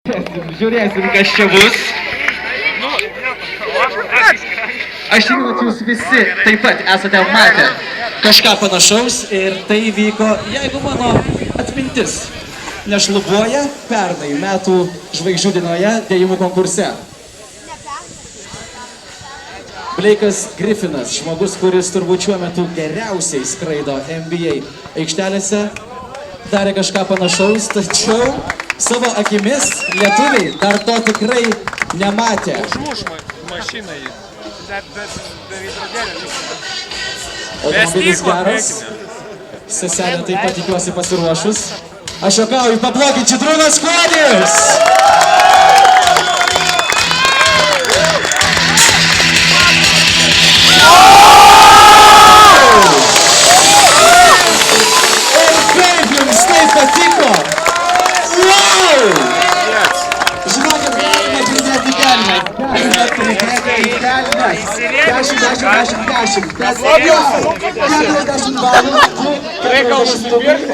Žiūrėsim, kas čia bus. Aš tikiu, kad jūs visi taip pat esate matę kažką panašaus ir tai vyko, jeigu mano atmintis nešlubuoja, pernai metų žvaigždžių dienoje dėjimų konkurse. Blake'as Griffinas, žmogus, kuris turbūt šiuo metu geriausiai skraido NBA aikštelėse, darė kažką panašaus, tačiau savo akimis lietuviai dar to tikrai nematė. Užmuš mašiną jį. Automobilis geras. Seselė taip pat tikiuosi pasiruošus. Aš juokauju, pablokit Žydrūnas Kuodis! Ir kaip jums tai patiko? Wow! Žinokit, galime girdėti kelnes. Galime girdėti kelnes. 10, 10, 10, 10. 40 balų.